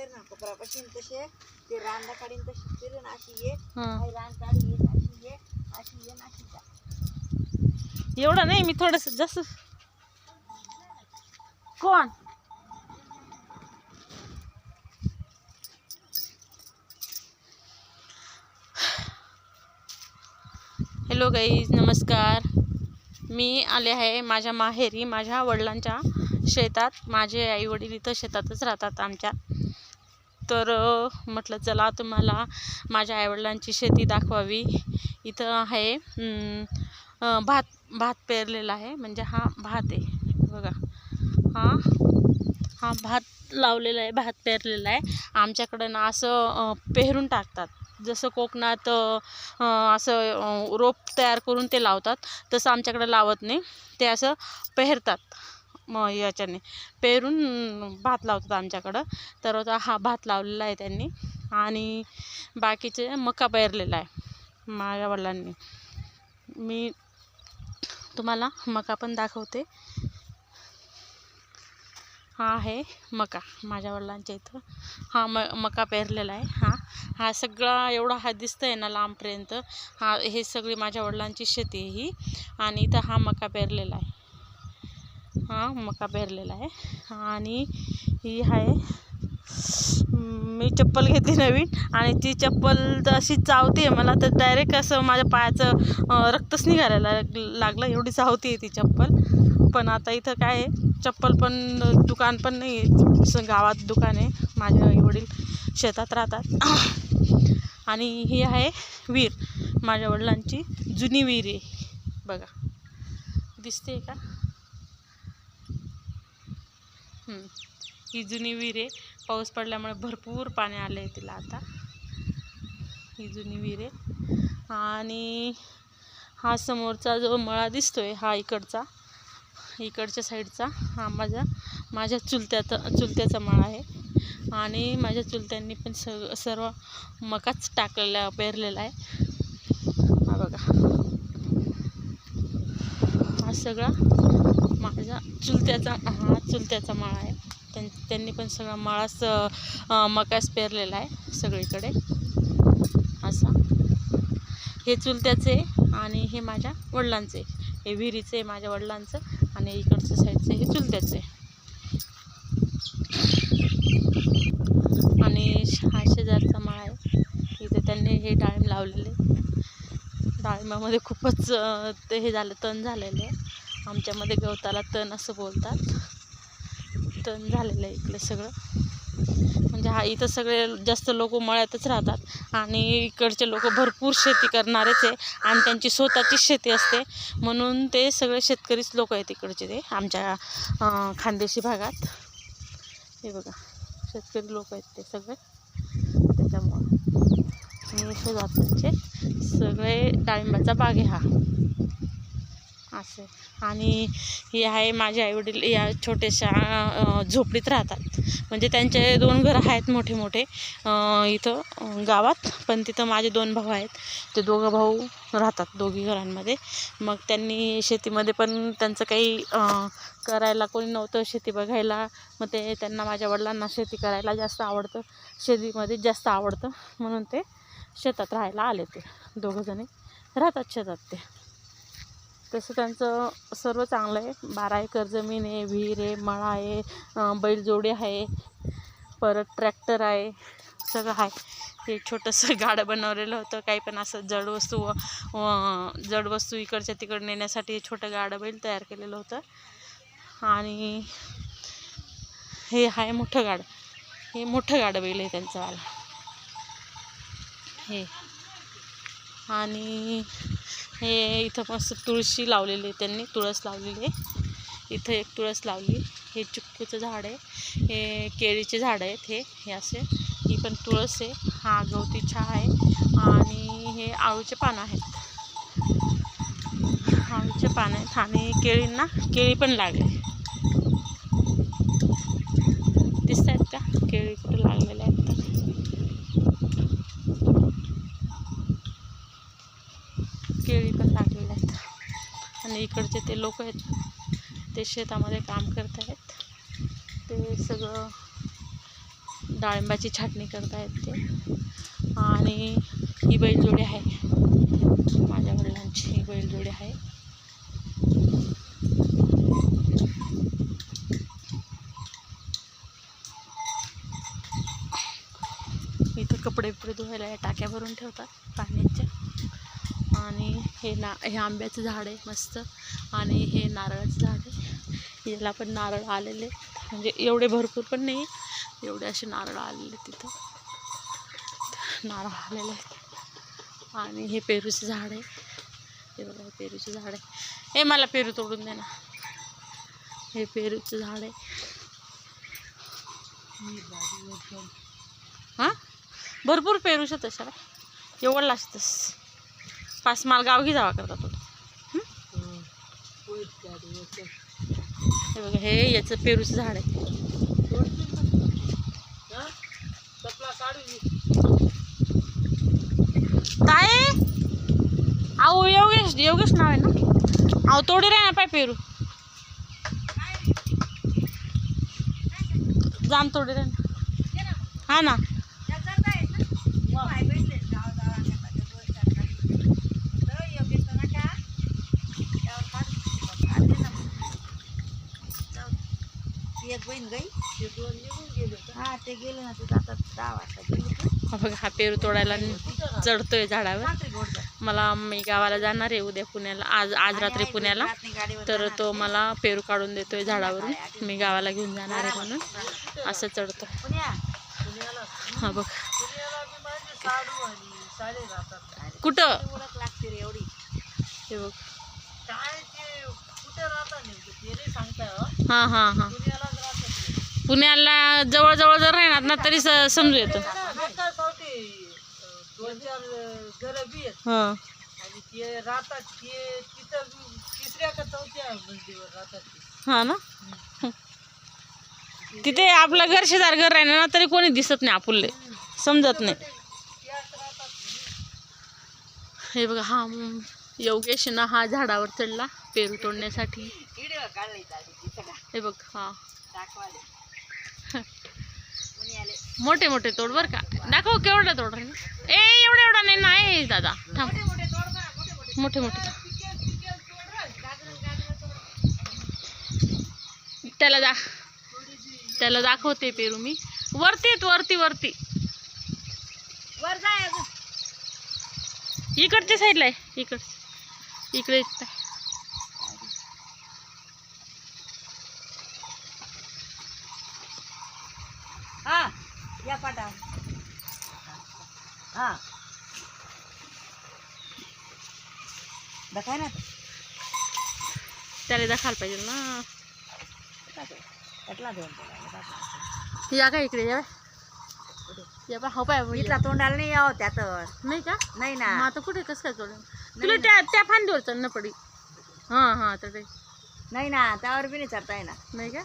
ना कोपरापाशी तसे ते रांदा काढीन तशी फिरून अशी ये रान काढी ये अशी ये अशी ये अशी जा. एवढं नाही, मी थोडंसं जसं. कोण हॅलो गाईज, नमस्कार. मी आले आहे माझ्या माहेरी, माझ्या वडिलांच्या शेतात. माझे आई वडील इथं शेतातच राहतात आमच्या. तर म्हटलं चला तुम्हाला माझ्या आईवडिलांची शेती दाखवावी. इथं आहे भात पेरलेला आहे. म्हणजे हा भात आहे बघा, हा भात लावलेला आहे, भात पेरलेला आहे. आमच्याकडं ना असं पेरून टाकतात. जसं कोकणात असं रोप तयार करून ते लावतात, तसं आमच्याकडे लावत नाही. ते असं पेरतात, मग याच्याने पेरून भात लावतात आमच्याकडं. तर हा भात लावलेला आहे त्यांनी. आणि बाकीचे मका पेरलेला आहे माझ्या वडिलांनी. मी तुम्हाला मका पण दाखवते. हा आहे मका माझ्या वडिलांच्या इथं. हा मका पेरलेला आहे. हा सगळा एवढा हा दिसतंय ना लांबपर्यंत, हे सगळी माझ्या वडिलांची शेती आहे ही. आणि इथं हा मका पेरलेला आहे, मका पेरलेला आहे. आणि ही आहे, मी चप्पल घेतली नवीन आणि ती चप्पल तर अशी चावते मला, तर डायरेक्ट असं माझ्या पायाचं रक्तच निघायला लागलं, एवढी चावते ती चप्पल. पण आता इथं काय आहे, चप्पल पण दुकान पण नाही आहे, असं गावात दुकान आहे. माझे आई वडील शेतात राहतात. आणि ही आहे विहीर, माझ्या वडिलांची जुनी विहीर आहे बघा, दिसते का? ही जुनी विहीर आहे. पाऊस पडल्यामुळे भरपूर पाणी आलं आहे तिला आता. ही जुनी विहीर आहे. आणि हा समोरचा जो मळा दिसतोय, हा इकडच्या साईडचा, हा माझ्या चुलत्याचा मळा आहे. आणि माझ्या चुलत्यांनी पण सर्व मकाच पेरलेला आहे. हा बघा, हा सगळा माझ्या चुलत्याचा मळा आहे. त्यांनी पण सगळा मळाच मकाच पेरलेला आहे सगळीकडे असा. हे चुलत्याचे आणि हे माझ्या वडिलांचे. हे विहिरीचे आहे माझ्या वडिलांचं, आणि इकडच्या साईडचं हे चुलत्याचे. आणि हा शेजारचा मळा आहे, इथे त्यांनी हे डाळिंब लावलेले. डाळिंबामध्ये खूपच हे झालं, तण झालेलं आहे. आमच्यामध्ये गवताला तण असं बोलतात. तण झालेलं आहे इकडे सगळं. म्हणजे इथं सगळे जास्त लोक मळ्यातच राहतात, आणि इकडचे लोक भरपूर शेती करणारेच आहे, आणि त्यांची स्वतःचीच शेती असते. म्हणून ते सगळे शेतकरीच लोक आहेत इकडचे, ते आमच्या खानदेशी भागात. हे बघा, शेतकरी लोक आहेत ते सगळे. त्याच्यामुळं शेजारचे सगळे डाळिंबाचा बाग आहे हा असे. आणि हे आहे माझे आईवडील या छोट्याशा झोपडीत राहतात. म्हणजे त्यांचे 2 घरं आहेत मोठे मोठे इथं गावात. पण तिथं माझे 2 भाऊ आहेत, ते 2 भाऊ राहतात दोघी घरांमध्ये. मग त्यांनी शेतीमध्ये पण त्यांचं काही करायला कोणी नव्हतं शेती बघायला. मग त्यांना, माझ्या वडिलांना शेती करायला जास्त आवडतं, शेतीमध्ये जास्त आवडतं, म्हणून ते शेतात राहायला आले. ते 2 जणी राहतात शेतात ते. तसं त्यांचं सर्व चांगलं आहे. 12 एकर जमीन आहे, विहीर आहे, मळा आहे, बैलजोडी आहे, परत ट्रॅक्टर आहे, सगळं आहे. हे छोटंसं गाडं बनवलेलं होतं, काही पण असं जड वस्तू इकडच्या तिकडे नेण्यासाठी हे छोटं गाडं बैल तयार केलेलं होतं. आणि हे आहे मोठं गाडं, हे मोठं गाडं बैल आहे त्यांचं वाला हे. आणि हे इथं मस्त तुळशी लावलेली आहे त्यांनी, तुळस लावलेली आहे. इथं एक तुळस लावली. हे चिक्कूचं झाड आहे, हे केळीचे झाड आहेत, हे असे. ही पण तुळस आहे. हा गवती चहा आहे. आणि हे आळूचे पानं आहेत, आळूचे पानं आहेत. आणि केळी पण लागले, दिसत आहेत का केळी कुठे लागलेले आहेत तर. केळी पण लागलेले आहेत. आणि इकडचे ते लोक आहेत, ते शेतामध्ये काम करत आहेत. ते सगळं डाळिंबाची छाटणी करतायत ते. आणि ही बैलजोडी आहे, माझ्या वडिलांची ही बैलजोडी आहे. इथं कपडे धुवायला या टाक्या भरून ठेवतात पाण्याच्या. आणि हे आंब्याचं झाड आहे मस्त. आणि हे नारळाचं झाड आहे, याला पण नारळ आलेले, म्हणजे एवढे भरपूर पण नाही, एवढे असे नारळ आलेले तिथं नारळ आलेले आहेत. आणि हे पेरूचं झाड आहे, हे बघा हे पेरूचं झाड आहे. हे मला पेरू तोडून दे ना. हे पेरूचं झाड आहे. हां भरपूर पेरूच तशा एवढं लागतंस 5 माल गावगी जावा करता तो. हे बघा हे याचं पेरूचं झाड आहे. काय अहो योगेश नाव आहे ना. अहो तोडी रे ना पाय पेरू जाम तोडी रे ना. हा ना एक बहीण गई, ते 2 निघून गेले. हा ते गेले ना, ते आता 10 वाजता गेले. बघा हा पेरू तोडायला चढतोय झाडावर. मला मी गावाला जाणार आहे उद्या पुण्याला, आज रात्री पुण्याला, तर तो मला पेरू काढून देतोय झाडावरून. मी गावाला घेऊन जाणार आहे म्हणून असं चढतो. हा बघ कुठं लागते रे एवढी. हे बघ काय ते कुठे राहतात नेमकं ते नाही सांगता. हां हां हां पुण्याला जवळ जर राहणार ना तरी समजू येतं. 2-4 घरं बी आहेत हां आणि ते राहतात ते तिथं 3ऱ्या का 4थ्या मजलीवर राहतात. हां ना तिथे आपलं घर शेजार घर राहिलं ना तरी कोणी दिसत नाही, आपुलले समजत नाही. हे बघा हा योगेश ना हा झाडावर चढला पेरू तोडण्यासाठी. हे बघ हा मोठे मोठे तोड बर का. दाखव केवढं तोड रे. एवढा नाही ना आहे दादा, थांब. मोठे मोठे त्याला दाखवते पेरू मी. वरती वर जाय इकडच्या साईडला आहे, इकडे हा या पाटा. हा दाखवाय ना, त्याला दाखवायला पाहिजे ना. कटला दोन या का इकडे या बा. हो पाय इथला तोंडाला नाही यावं त्यात नाही का. नाही ना मग आता कुठे कसं काय तोडलं तुला. त्या फांदीवर चढणं पडी. हां तर ते नाही ना, त्यावर बी नाही चढताय ना. नाही का.